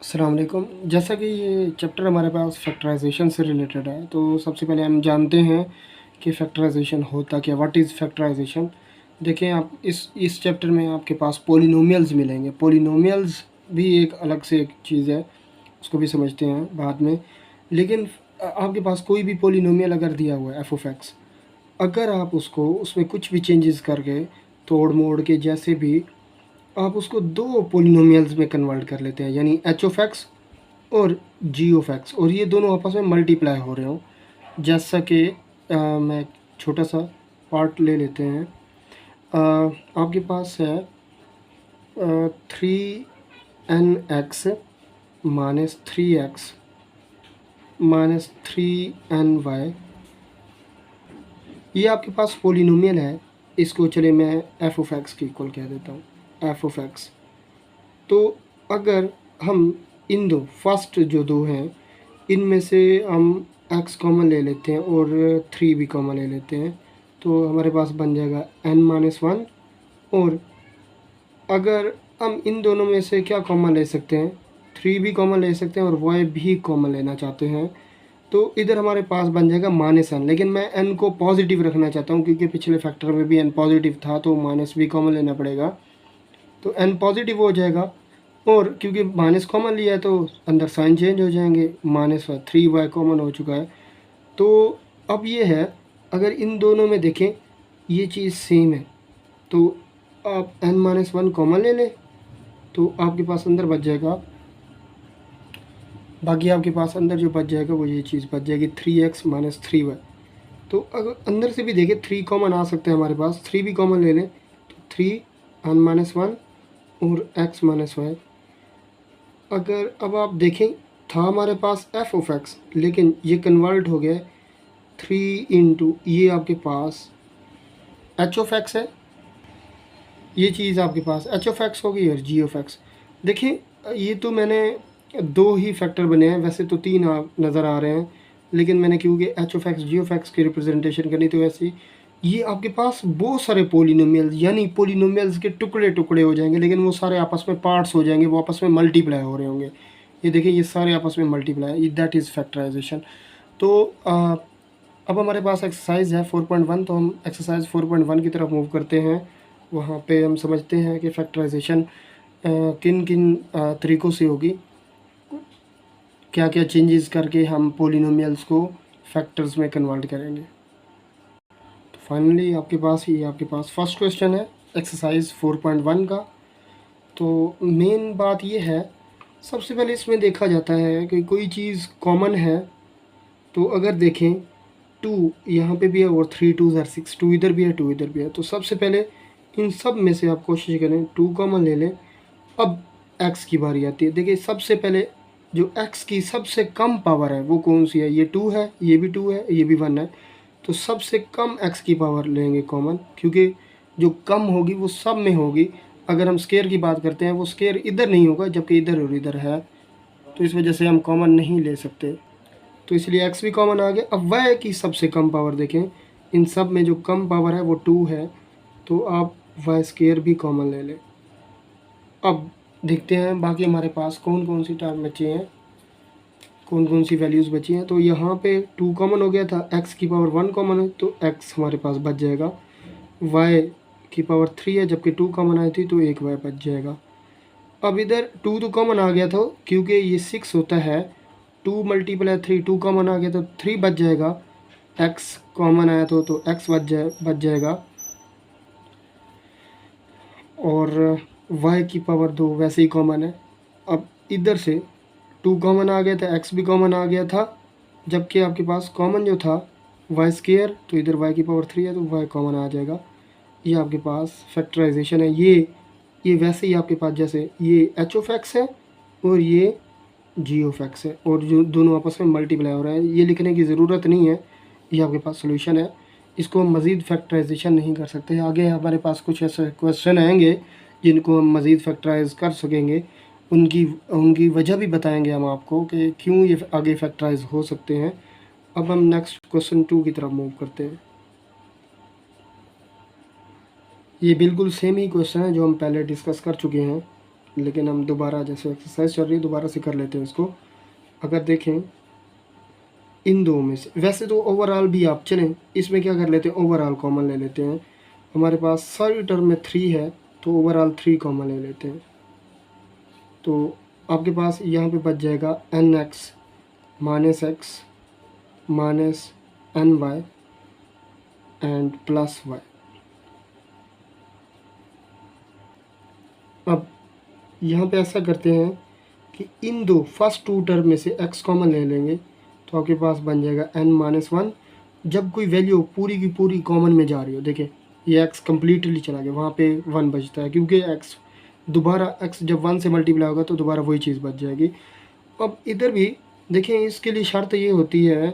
अस्सलाम वालेकुम। जैसा कि ये चैप्टर हमारे पास फैक्टराइजेशन से रिलेटेड है, तो सबसे पहले हम जानते हैं कि फैक्टराइजेशन होता क्या, व्हाट इज़ फैक्टराइजेशन। देखें, आप इस चैप्टर में आपके पास पॉलिनोमियल्स मिलेंगे। पॉलिनोमियल्स भी एक अलग से एक चीज़ है, उसको भी समझते हैं बाद में। लेकिन आपके पास कोई भी पॉलिनोमियल अगर दिया हुआ है एफ ऑफ एक्स, अगर आप उसको उसमें कुछ भी चेंजेस करके तोड़ मोड़ के जैसे भी आप उसको दो पोलिनोमियल्स में कन्वर्ट कर लेते हैं, यानी एच ऑफ एक्स और जी ऑफ एक्स, और ये दोनों आपस में मल्टीप्लाई हो रहे हो। जैसा कि मैं एक छोटा सा पार्ट ले लेते हैं। आपके पास है 3n(x) -3x -3ny। ये आपके पास पोलिनोमियल है। इसको चले मैं एफ ऑफ एक्स की इक्वल कह देता हूँ, एफ ऑफ एक्स। तो अगर हम इन दो फर्स्ट जो दो हैं, इनमें से हम x कॉमन ले लेते हैं और 3 भी कॉमन ले लेते हैं, तो हमारे पास बन जाएगा n-1। और अगर हम इन दोनों में से क्या कॉमन ले सकते हैं, 3 भी कॉमन ले सकते हैं और y भी कॉमन लेना चाहते हैं, तो इधर हमारे पास बन जाएगा -n। लेकिन मैं n को पॉजिटिव रखना चाहता हूँ, क्योंकि पिछले फैक्टर में भी n पॉजिटिव था, तो माइनस भी कॉमन लेना पड़ेगा, तो n पॉजिटिव हो जाएगा। और क्योंकि माइनस कॉमन लिया है तो अंदर साइन चेंज हो जाएंगे, -3y कॉमन हो चुका है। तो अब ये है, अगर इन दोनों में देखें ये चीज़ सेम है, तो आप n-1 कॉमन ले लें, तो आपके पास अंदर बच जाएगा, बाकी आपके पास अंदर जो बच जाएगा वो ये चीज़ बच जाएगी 3x - 3y। तो अगर अंदर से भी देखें 3 कॉमन आ सकते हैं हमारे पास, 3 भी कॉमन ले लें, तो 3n-1 और x - y। अगर अब आप देखें, था हमारे पास एफ ऑफ एक्स, लेकिन ये कन्वर्ट हो गया 3 इंटू ये आपके पास एच ऑफ एक्स है। ये चीज़ आपके पास एच ऑफ एक्स होगी और जी ऑफ एक्स। देखिए, ये तो मैंने दो ही फैक्टर बने हैं, वैसे तो तीन नज़र आ रहे हैं, लेकिन मैंने क्योंकि H of X G of X की रिप्रेजेंटेशन करनी, तो वैसे ये आपके पास बहुत सारे पोलिनोमियल्स, यानी पोलिनोमियल्स के टुकड़े टुकड़े हो जाएंगे, लेकिन वो सारे आपस में पार्ट्स हो जाएंगे, वो आपस में मल्टीप्लाई हो रहे होंगे। ये देखिए, ये सारे आपस में मल्टीप्लाई, दैट इज़ फैक्टराइजेशन। तो अब हमारे पास एक्सरसाइज है 4.1, तो हम एक्सरसाइज 4.1 की तरफ मूव करते हैं। वहाँ पे हम समझते हैं कि फैक्टराइजेशन किन किन तरीक़ों से होगी, क्या क्या चेंजेस करके हम पोलिनोमियल्स को फैक्टर्स में कन्वर्ट करेंगे। तो फाइनली आपके पास फर्स्ट क्वेश्चन है एक्सरसाइज 4.1 का। तो मेन बात ये है, सबसे पहले इसमें देखा जाता है कि कोई चीज़ कॉमन है, तो अगर देखें 2 यहाँ पे भी है और 3 2 6, 2 इधर भी है 2 इधर भी है, तो सबसे पहले इन सब में से आप कोशिश करें 2 कॉमन ले लें। अब x की बारी आती है। देखिए, सबसे पहले जो x की सबसे कम पावर है वो कौन सी है, ये 2 है, ये भी 2 है, ये भी 1 है, तो सबसे कम x की पावर लेंगे कॉमन, क्योंकि जो कम होगी वो सब में होगी। अगर हम स्केयर की बात करते हैं, वो स्केयर इधर नहीं होगा, जबकि इधर और इधर है, तो इस वजह से हम कॉमन नहीं ले सकते, तो इसलिए x भी कॉमन आ गया। अब y की सबसे कम पावर देखें, इन सब में जो कम पावर है वो 2 है, तो आप y स्केयर भी कॉमन ले लें। अब देखते हैं बाकी हमारे पास कौन कौन सी टर्म बची हैं, कौन कौन सी वैल्यूज़ बची हैं। तो यहाँ पे 2 कॉमन हो गया था, x की पावर 1 कॉमन है, तो x हमारे पास बच जाएगा। y की पावर 3 है, जबकि 2 कॉमन आई थी, तो एक y बच जाएगा। अब इधर 2 तो कॉमन आ गया था, क्योंकि ये 6 होता है, 2 × 3, 2 कॉमन आ गया तो 3 बच जाएगा। x कॉमन आया तो x बच जाएगा। और y की पावर 2 वैसे ही कॉमन है। अब इधर से 2 कॉमन आ गया था, x भी कॉमन आ गया था, जबकि आपके पास कॉमन जो था y स्केयर, तो इधर y की पावर 3 है, तो y कॉमन आ जाएगा। ये आपके पास फैक्टराइजेशन है। ये वैसे ही आपके पास जैसे ये h ऑफ x है और ये g ऑफ x है, और जो दोनों आपस में मल्टीप्लाई हो रहा है, ये लिखने की ज़रूरत नहीं है, ये आपके पास सोल्यूशन है। इसको हम मज़ीद फैक्टराइजेशन नहीं कर सकते। आगे हमारे पास कुछ ऐसे क्वेश्चन आएंगे जिनको हम मज़ीद फैक्टराइज कर सकेंगे, उनकी वजह भी बताएंगे हम आपको कि क्यों ये आगे फैक्टराइज हो सकते हैं। अब हम नेक्स्ट क्वेश्चन 2 की तरफ मूव करते हैं। ये बिल्कुल सेम ही क्वेश्चन है जो हम पहले डिस्कस कर चुके हैं, लेकिन हम दोबारा, जैसे एक्सरसाइज चल रही है, दोबारा से कर लेते हैं इसको। अगर देखें इन दो में से, वैसे तो ओवरऑल भी आप चलें, इसमें क्या कर लेते हैं, ओवरऑल कॉमन ले लेते हैं। हमारे पास सारी टर्म में 3 है तो ओवरऑल 3 कॉमन ले लेते हैं। तो आपके पास यहाँ पे बच जाएगा nx minus X minus N Y and plus Y. अब यहाँ पे ऐसा करते हैं कि इन दो फर्स्ट टू टर्म में से x कॉमन ले लेंगे तो आपके पास बन जाएगा n माइनस वन। जब कोई वैल्यू पूरी की पूरी कॉमन में जा रही हो, देखिए ये x कम्प्लीटली चला गया, वहाँ पे 1 बचता है, क्योंकि x दोबारा x जब 1 से मल्टीप्लाई होगा तो दोबारा वही चीज़ बच जाएगी। अब इधर भी देखें, इसके लिए शर्त ये होती है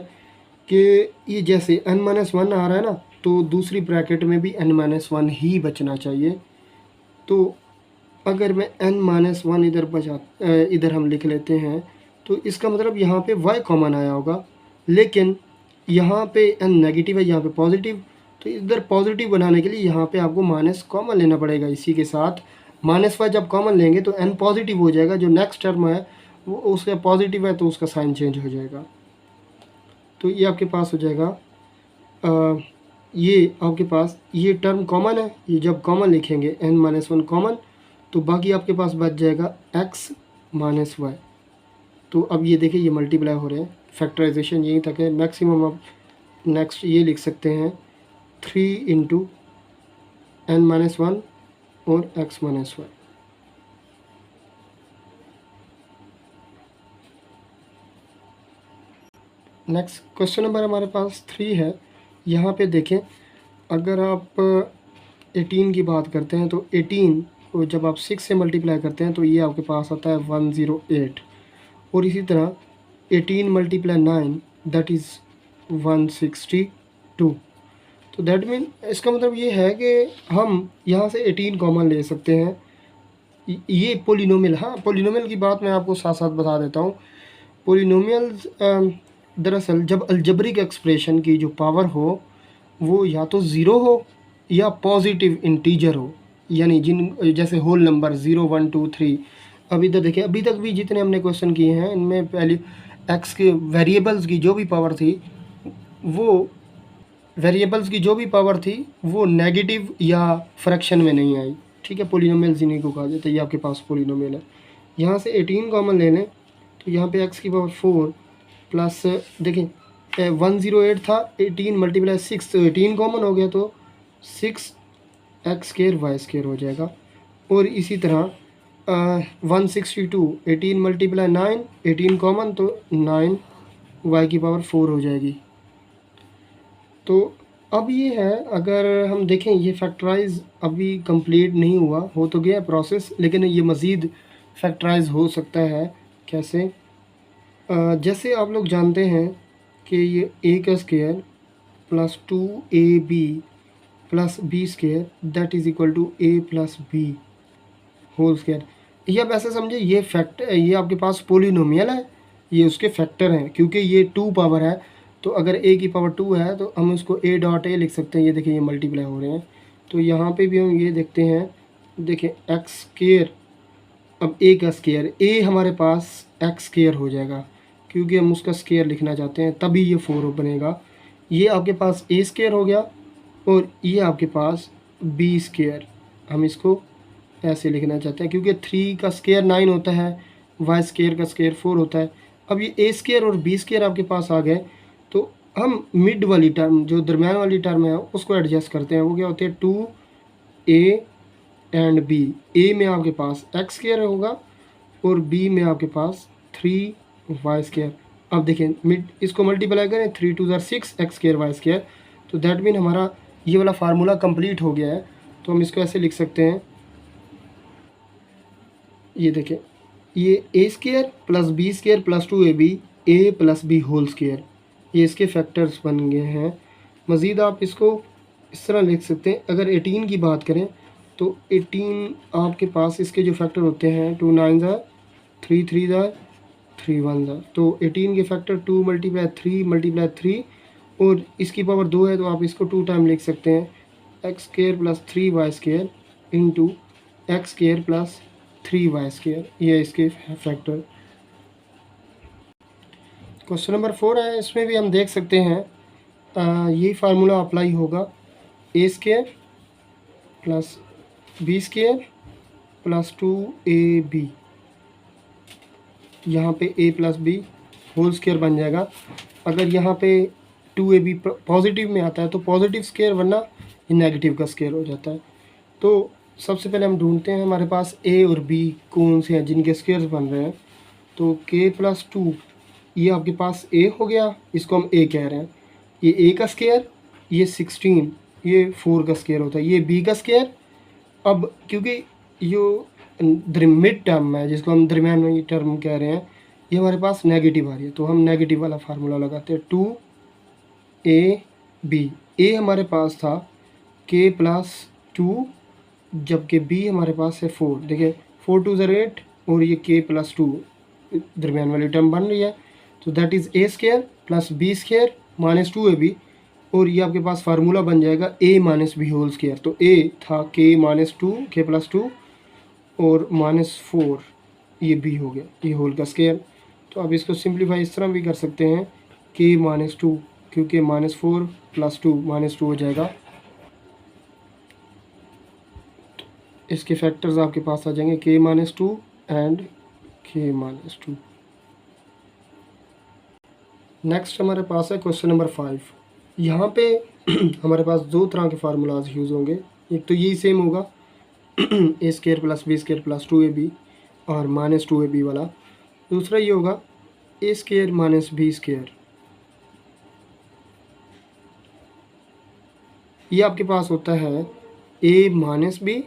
कि ये जैसे n माइनस वन आ रहा है ना, तो दूसरी ब्रैकेट में भी n माइनस वन ही बचना चाहिए। तो अगर मैं n माइनस वन इधर हम लिख लेते हैं तो इसका मतलब यहाँ पे y कॉमन आया होगा, लेकिन यहाँ पे n नेगेटिव है, यहाँ पे पॉजिटिव, तो इधर पॉजिटिव बनाने के लिए यहाँ पे आपको माइनस कॉमन लेना पड़ेगा। इसी के साथ माइनस वाई जब कॉमन लेंगे तो n पॉजिटिव हो जाएगा, जो नेक्स्ट टर्म है वो उसका पॉजिटिव है तो उसका साइन चेंज हो जाएगा। तो ये आपके पास हो जाएगा ये आपके पास ये टर्म कॉमन है, ये जब कॉमन लिखेंगे n माइनस वन कॉमन, तो बाकी आपके पास बच जाएगा x माइनस वाई। तो अब ये देखिए ये मल्टीप्लाई हो रहे हैं, फैक्टराइजेशन यही तक है। मैक्सिमम अब नेक्स्ट ये लिख सकते हैं 3 इंटू n माइनस वन और x minus Y. Next question number हमारे पास 3 है। यहाँ पे देखें, अगर आप 18 की बात करते हैं तो 18 को जब आप 6 से मल्टीप्लाई करते हैं तो ये आपके पास आता है 108, और इसी तरह 18 मल्टीप्लाई 9 दैट इज़ 162। तो दैट मीन इसका मतलब ये है कि हम यहाँ से 18 कॉमन ले सकते हैं। ये पोलिनोमियल, हाँ पोलिनोमियल की बात मैं आपको साथ साथ बता देता हूँ। पोलिनोमियल्स दरअसल जब अलजेब्रिक एक्सप्रेशन की जो पावर हो वो या तो ज़ीरो हो या पॉजिटिव इंटीजर हो, यानी जैसे होल नंबर 0 1 2 3। अब इधर देखिए, अभी तक भी जितने हमने क्वेश्चन किए हैं इनमें पहले एक्स के वेरिएबल्स की जो भी पावर थी वो नेगेटिव या फ्रैक्शन में नहीं आई, ठीक है। पोलिनोमियल्स इन्हीं को कहा जाता है। ये आपके पास पोलिनोमियल है। यहाँ से 18 कॉमन ले लें तो यहाँ पे x की पावर 4 प्लस देखिए 108 था, 18 मल्टीप्लाई 6 तो 18 कॉमन हो गया तो 6 एक्स स्केयर वाई स्केयर हो जाएगा। और इसी तरह 162, 18 मल्टीप्लाई 9, 18 कॉमन तो 9 वाई की पावर 4 हो जाएगी। तो अब ये है, अगर हम देखें ये फैक्टराइज अभी कंप्लीट नहीं हुआ, हो तो गया प्रोसेस, लेकिन ये मज़ीद फैक्टराइज हो सकता है। कैसे? जैसे आप लोग जानते हैं कि ये a का square plus 2ab plus b square that is equal to a plus b whole square. ये आप ऐसे समझे, ये आपके पास पोलिनोमियल है, ये उसके फैक्टर हैं, क्योंकि ये 2 पावर है तो अगर a की पावर 2 है तो हम इसको a डॉट a लिख सकते हैं। ये देखिए ये मल्टीप्लाई हो रहे हैं, तो यहाँ पे भी हम ये देखते हैं, देखिए एक्स स्केयर, अब a का स्केयर, a हमारे पास एक्स स्केयर हो जाएगा क्योंकि हम उसका स्केयर लिखना चाहते हैं, तभी ये 4 बनेगा। ये आपके पास a स्केयर हो गया और ये आपके पास b स्केयर, हम इसको ऐसे लिखना चाहते हैं क्योंकि 3 का स्केयर 9 होता है, y स्केयर का स्केयर 4 होता है। अब ये a स्केयर और b स्केयर आपके पास आ गए तो हम मिड वाली टर्म, जो दरम्यान वाली टर्म है, उसको एडजस्ट करते हैं। वो क्या होते हैं, 2a एंड b। a में आपके पास x स्केयर होगा और b में आपके पास 3y स्केयर। अब देखें मिड, इसको मल्टीप्लाई करें, 3 2 6 एक्स स्केयर वाई स्केयर, तो दैट मीन हमारा ये वाला फार्मूला कंप्लीट हो गया है। तो हम इसको ऐसे लिख सकते हैं, ये देखें ये a square plus b square plus 2ab a plus b whole square, ये इसके फैक्टर्स बन गए हैं। मज़ीद आप इसको इस तरह लिख सकते हैं। अगर 18 की बात करें तो 18 आपके पास इसके जो फैक्टर होते हैं, 2 9 3 3 3 1 तो 18 के फैक्टर 2 मल्टीप्लाई 3 और इसकी पावर 2 है तो आप इसको 2 टाइम लिख सकते हैं, x square plus 3y square into x square plus 3y², ये इसके फैक्टर। क्वेश्चन नंबर 4 है, इसमें भी हम देख सकते हैं यही फार्मूला अप्लाई होगा, a² plus b² plus 2ab, यहाँ पे a plus B whole square बन जाएगा। अगर यहाँ पे 2ab पॉजिटिव में आता है तो पॉजिटिव स्क्वायर, वरना ये नेगेटिव का स्क्वायर हो जाता है। तो सबसे पहले हम ढूंढते हैं हमारे पास a और b कौन से हैं जिनके स्क्वायर्स बन रहे हैं। तो k प्लस 2, ये आपके पास a हो गया, इसको हम a कह रहे हैं। ये a का स्क्वायर, ये 16, ये 4 का स्क्वायर होता है, ये b का स्क्वायर। अब क्योंकि यो मिड टर्म है, जिसको हम दरमियानी टर्म कह रहे हैं, ये हमारे पास नेगेटिव आ रही है, तो हम नेगेटिव वाला फार्मूला लगाते हैं। 2ab, a हमारे पास था k प्लस 2, जबकि b हमारे पास है 4। देखिए 4 2 ज़र 8 और ये k प्लस 2 दरमियान वाली टर्म बन रही है। तो that is a² plus b² minus 2ab, और ये आपके पास फार्मूला बन जाएगा a minus B whole square. तो a था k माइनस 2, k प्लस 2 और माइनस 4, ये b हो गया, ये होल का स्क्वायर। तो अब इसको सिंप्लीफाई इस तरह भी कर सकते हैं, k माइनस 2, क्योंकि माइनस 4 प्लस 2 माइनस 2 हो जाएगा। इसके फैक्टर्स आपके पास आ जाएंगे k minus 2 and k minus 2। Next हमारे पास है क्वेश्चन नंबर 5। यहाँ पे हमारे पास दो तरह के फार्मूलाज यूज़ होंगे। एक तो यही सेम होगा a² plus b² plus 2ab और माइनस 2ab वाला। दूसरा ये होगा a² माइनस b²। ये आपके पास होता है a minus B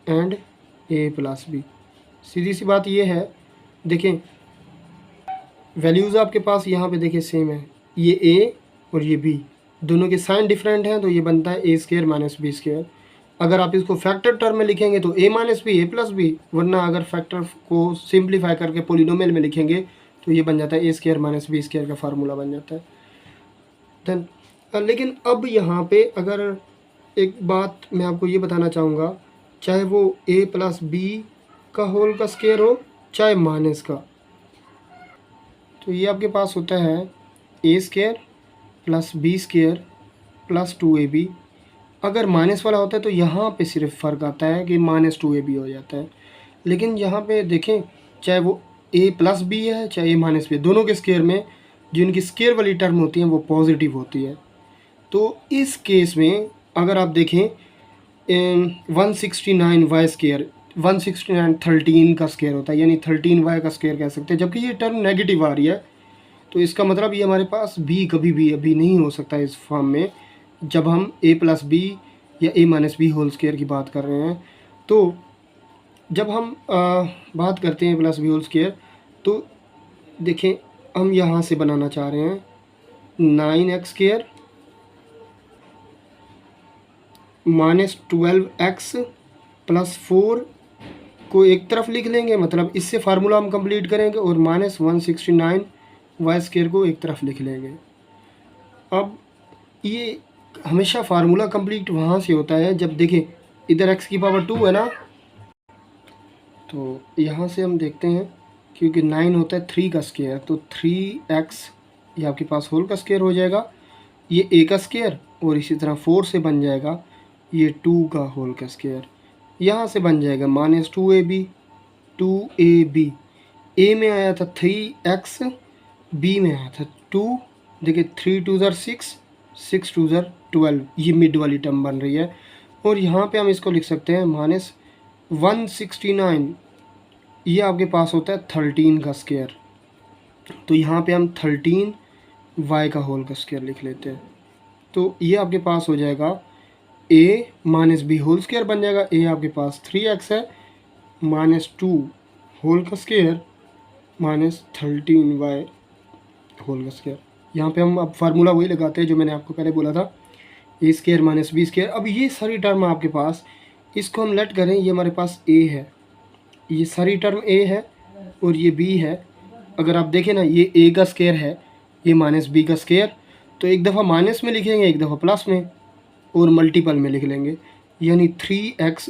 and a plus B. सीधी सी बात ये है, देखें वैल्यूज़ आपके पास यहाँ पे देखिए सेम है, ये a और ये b, दोनों के साइन डिफरेंट हैं, तो ये बनता है a² माइनस b²। अगर आप इसको फैक्टर टर्म में लिखेंगे तो a minus B a plus B, वरना अगर फैक्टर को सिंप्लीफाई करके पोलिनोमियल में लिखेंगे तो ये बन जाता है a² माइनस b² का फार्मूला बन जाता है। देन लेकिन अब यहाँ पे अगर एक बात मैं आपको ये बताना चाहूँगा, चाहे वो a प्लस बी का होल का स्क्वायर हो चाहे माइनस का, तो ये आपके पास होता है a² plus b² plus 2ab। अगर माइनस वाला होता है तो यहाँ पे सिर्फ फ़र्क आता है कि माइनस 2ab हो जाता है। लेकिन यहाँ पे देखें, चाहे वो a प्लस बी है चाहे a माइनस बी, दोनों के स्क्वायर में जो इनकी स्क्वायर वाली टर्म होती हैं वो पॉजिटिव होती है। तो इस केस में अगर आप देखें 169y², 169 13 का स्क्वायर होता है, यानी 13y का स्क्वायर कह सकते हैं, जबकि ये टर्म नेगेटिव आ रही है। तो इसका मतलब ये हमारे पास b कभी भी अभी नहीं हो सकता इस फॉर्म में, जब हम a प्लस बी या a minus B whole square की बात कर रहे हैं। तो जब हम बात करते हैं a plus B whole square, तो देखें हम यहाँ से बनाना चाह रहे हैं 9x² माइनस 12x प्लस 4 को एक तरफ लिख लेंगे, मतलब इससे फार्मूला हम कंप्लीट करेंगे, और माइनस 169y² को एक तरफ लिख लेंगे। अब ये हमेशा फार्मूला कंप्लीट वहाँ से होता है जब देखें इधर x की पावर 2 है ना, तो यहाँ से हम देखते हैं क्योंकि 9 होता है 3 का स्क्वायर, तो 3x ये आपके पास होल का स्क्वायर हो जाएगा, ये a का स्क्वायर, और इसी तरह 4 से बन जाएगा ये 2 का होल का स्क्वायर। यहाँ से बन जाएगा माइनस 2ab, a में आया था 3x, b में आया था 2, देखिए 3 2 ज़र 6, 6 2 ज़र 12, ये मिड वाली टर्म बन रही है। और यहाँ पे हम इसको लिख सकते हैं माइनस 169, ये आपके पास होता है 13 का स्क्वायर, तो यहाँ पे हम 13y का होल का स्क्वायर लिख लेते हैं। तो ये आपके पास हो जाएगा a minus B whole square बन जाएगा। a आपके पास 3x है, माइनस 2 होल का स्क्वायर माइनस 13y होल का स्क्वायर। यहाँ पे हम अब फार्मूला वही लगाते हैं जो मैंने आपको पहले बोला था, a² माइनस b²। अब ये सारी टर्म आपके पास, इसको हम लेट करें, ये हमारे पास a है, ये सारी टर्म a है और ये b है। अगर आप देखें ना, ये a का स्क्वायर है, ये माइनस b का स्क्वायर, तो एक दफ़ा माइनस में लिखेंगे एक दफ़ा प्लस में, और मल्टीपल में लिख लेंगे, यानी 3x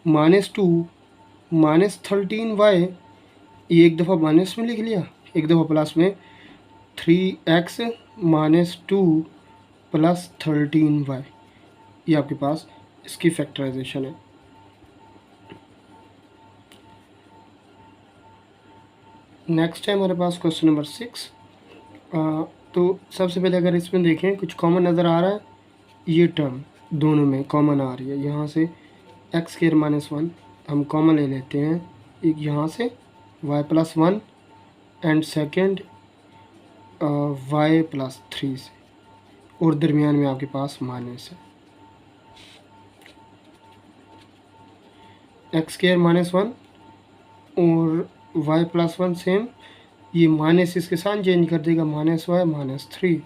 माइनस 2 -13y, ये एक दफ़ा माइनस में लिख लिया, एक दफ़ा प्लस में, 3x - 2 + 13y, ये आपके पास इसकी फैक्टराइजेशन है। नेक्स्ट है हमारे पास क्वेश्चन नंबर 6। तो सबसे पहले अगर इसमें देखें कुछ कॉमन नज़र आ रहा है, ये टर्म दोनों में कॉमन आ रही है। यहाँ से x² - 1 हम कॉमन ले लेते हैं, एक यहाँ से y+1 एंड सेकेंड y+3 से, और दरमियान में आपके पास माइनस है। x² - 1 और y+1 सेम, ये माइनस इसके साथ चेंज कर देगा, -y -3,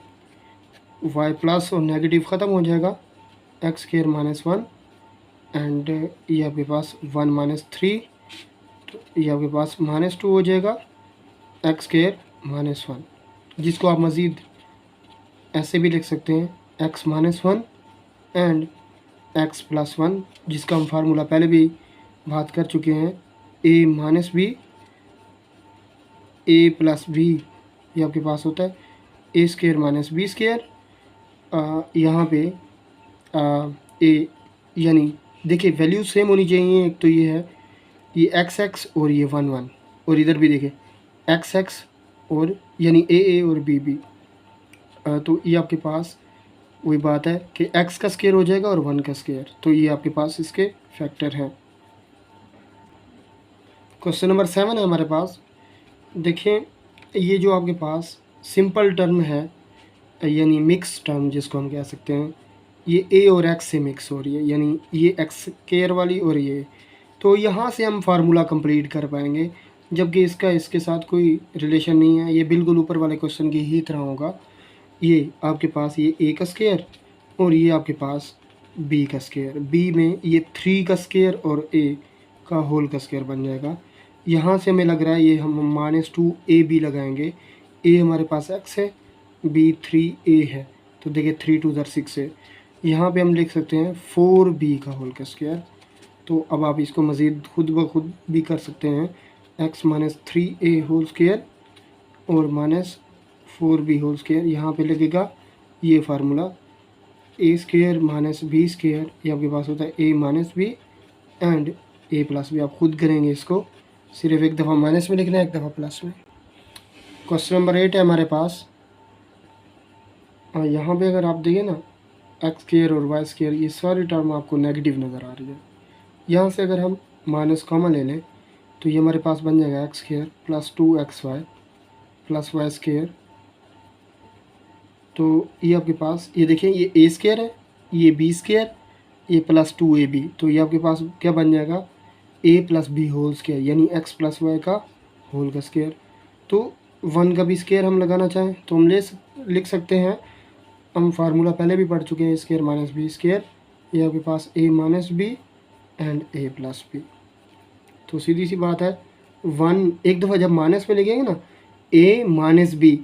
y प्लस और नेगेटिव ख़त्म हो जाएगा, x² - 1 एंड ये आपके पास 1 - 3, तो ये आपके पास -2 हो जाएगा, x² - 1, जिसको आप मज़ीद ऐसे भी लिख सकते हैं x - 1 एंड x+1, जिसका हम फार्मूला पहले भी बात कर चुके हैं, a - b a + b, ये आपके पास होता है a² - b²। यहाँ पे a, यानी देखिए वैल्यू सेम होनी चाहिए, एक तो ये है ये x और ये 1 1, और इधर भी देखिए x और यानी a और b। तो ये आपके पास वही बात है कि x का स्क्वायर हो जाएगा और 1 का स्क्वायर, तो ये आपके पास इसके फैक्टर हैं। क्वेश्चन नंबर 7 है हमारे पास। देखिए ये जो आपके पास सिंपल टर्म है, यानी मिक्स टर्म जिसको हम कह सकते हैं, ये a और x से मिक्स हो रही है, यानी ये x² वाली और ये, तो यहाँ से हम फार्मूला कंप्लीट कर पाएंगे, जबकि इसका इसके साथ कोई रिलेशन नहीं है, ये बिल्कुल ऊपर वाले क्वेश्चन की ही तरह होगा। ये आपके पास ये a का स्क्वायर और ये आपके पास b का स्क्वायर, b में ये 3 का स्क्वायर और a का होल का स्क्वायर बन जाएगा। यहाँ से हमें लग रहा है ये हम -2ab लगाएंगे, a हमारे पास x है, b 3a है, तो देखिए 3 2 6 है। यहाँ पे हम लिख सकते हैं 4b का होल का स्क्वायर। तो अब आप इसको मज़ीद खुद ब खुद भी कर सकते हैं, x - 3a होल स्क्वायर और -4b होल स्क्वायर, यहाँ पे लगेगा ये फार्मूला a² - b², ये आपके पास होता है a - b एंड a+b। आप खुद करेंगे इसको, सिर्फ एक दफ़ा माइनस में लिखना है, एक दफ़ा प्लस में। क्वेश्चन नंबर 8 है हमारे पास। यहाँ पे अगर आप देखिए ना x² और y², ये सारी टर्म आपको नेगेटिव नज़र आ रही है। यहाँ से अगर हम माइनस कॉमन ले लें तो ये हमारे पास बन जाएगा x² + 2xy + y²। तो ये आपके पास ये देखिए ये a² है, ये b², ये +2ab, तो ये आपके पास क्या बन जाएगा a + b होल स्क्वायर, यानी x + y का होल का स्क्वायर। तो 1 का भी स्क्वायर हम लगाना चाहें तो हम लिख सकते हैं, हम फार्मूला पहले भी पढ़ चुके हैं, a² - b², ये आपके पास a - b and a + b। तो सीधी सी बात है, 1 एक दफ़ा जब माइनस में लिखेंगे ना a - b,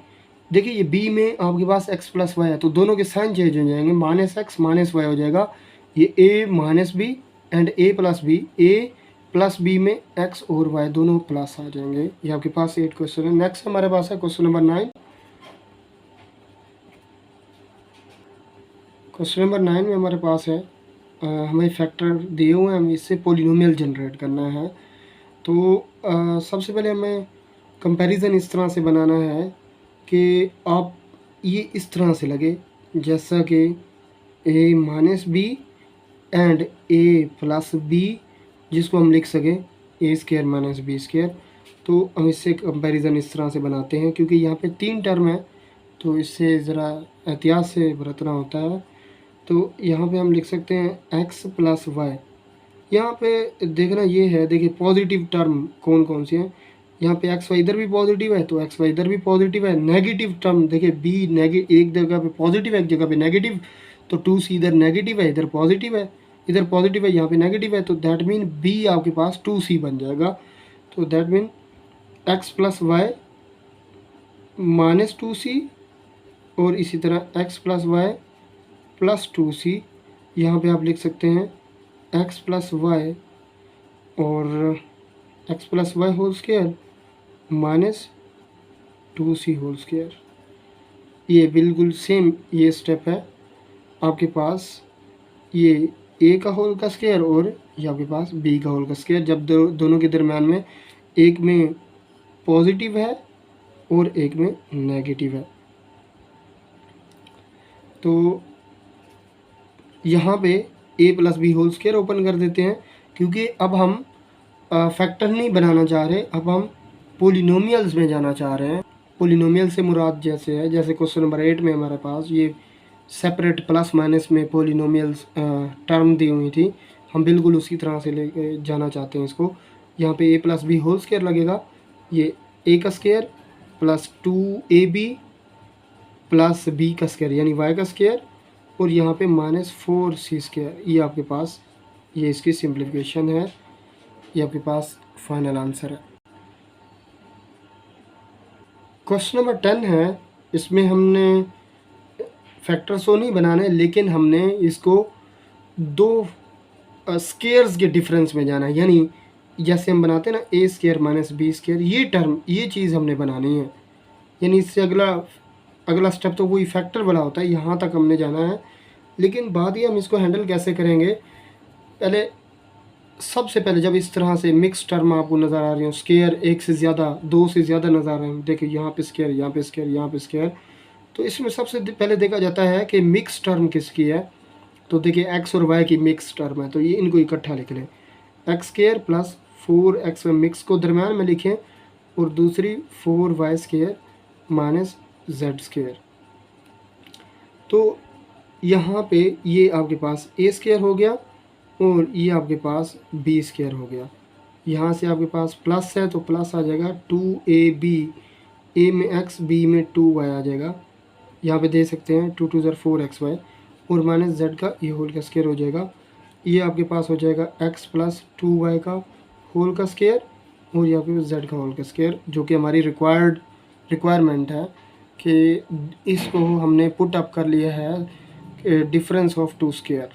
देखिए ये b में आपके पास x + y है, तो दोनों के साइन चेंज हो जाएंगे, -x - y हो जाएगा, ये a - b and a + b, a + b में x और y दोनों प्लस आ जाएंगे। ये आपके पास 8 क्वेश्चन है। नेक्स्ट हमारे पास है क्वेश्चन नंबर 9। क्वेश्चन नंबर 9 में हमारे पास है, हमें फैक्टर दिए हुए हैं, हमें इससे पोलिनोमियल जनरेट करना है। तो सबसे पहले हमें कंपैरिजन इस तरह से बनाना है कि आप ये इस तरह से लगे जैसा कि a - b and a + b, जिसको हम लिख सकें a² - b²। तो हम इससे कंपैरिजन इस तरह से बनाते हैं, क्योंकि यहाँ पे 3 टर्म है, तो इससे ज़रा एहतियात से बरतना होता है। तो यहाँ पे हम लिख सकते हैं x + y। यहाँ पे देखना ये है, देखिए पॉजिटिव टर्म कौन कौन सी हैं, यहाँ पे x y इधर भी पॉजिटिव है, तो x y इधर भी पॉजिटिव है। नेगेटिव टर्म देखिए b एक जगह पे पॉजिटिव है, एक जगह पे नेगेटिव, तो 2c इधर नेगेटिव है, इधर पॉजिटिव है, इधर पॉजिटिव है, यहाँ पे नेगेटिव है, तो दैट मीन b आपके पास 2c बन जाएगा। तो that mean x + y -2c और इसी तरह x + y + 2c। यहाँ पे आप लिख सकते हैं x + y और X plus Y whole square minus 2c whole square. ये बिल्कुल सेम ये स्टेप है आपके पास, ये ए का होल का स्क्वायर और ये आपके पास बी का होल का स्क्वायर, जब दोनों के दरम्यान में एक में पॉजिटिव है और एक में नेगेटिव है। तो यहाँ पे A plus B whole square open कर देते हैं, क्योंकि अब हम फैक्टर नहीं बनाना चाह रहे, अब हम पोलिनोमियल्स में जाना चाह रहे हैं। पोलिनोमियल से मुराद जैसे है, जैसे क्वेश्चन नंबर 8 में हमारे पास ये सेपरेट प्लस माइनस में पोलिनोमियल्स टर्म दी हुई थी, हम बिल्कुल उसी तरह से ले जाना चाहते हैं इसको। यहाँ पे A plus B whole square लगेगा, ये ए का square plus 2ab plus B का स्क्वायर यानी वाई का स्क्वायर, और यहाँ पे माइनस 4c स्क्वायर। ये आपके पास ये इसकी सिंप्लीफिकेशन है, ये आपके पास फाइनल आंसर है। क्वेश्चन नंबर 10 है, इसमें हमने फैक्टर शो नहीं बनाने, लेकिन हमने इसको दो स्केयर्स के डिफरेंस में जाना है, यानी जैसे हम बनाते हैं ना ए स्क्वायर माइनस बी स्क्वायर, ये टर्म ये चीज़ हमने बनानी है। यानी इससे अगला स्टेप तो वही फैक्टर वाला होता है, यहाँ तक हमने जाना है। लेकिन बाद ही हम इसको हैंडल कैसे करेंगे, सबसे पहले जब इस तरह से मिक्स टर्म आपको नज़र आ रही हो, स्क्वायर एक से ज़्यादा दो से ज़्यादा नज़र आ रहे हैं, देखिए यहाँ पे स्क्वायर यहाँ पे स्क्वायर यहाँ पे स्क्वायर, तो इसमें सबसे पहले देखा जाता है कि मिक्स टर्म किसकी है। तो देखिए एक्स और वाई की मिक्स टर्म है, तो ये इनको इकट्ठा लिख लें, एक्स स्क्वायर प्लस 4x में मिक्स को दरम्यान में लिखें, और दूसरी 4y square minus Z square. तो यहाँ पे ये आपके पास ए स्क्वायर हो गया और ये आपके पास बी स्क्वायर हो गया। यहाँ से आपके पास प्लस है तो प्लस आ जाएगा 2ab, ए में x बी में 2y आ जाएगा, यहाँ पे दे सकते हैं 2 2 4xy, और माइनस जेड का ये होल का स्क्वायर हो जाएगा। ये आपके पास हो जाएगा x प्लस 2y का होल का स्क्वायर, और यहाँ पे z का होल का स्क्वायर, जो कि हमारी रिक्वायरमेंट है कि इसको हमने पुट अप कर लिया है डिफरेंस ऑफ टू स्क्वायर।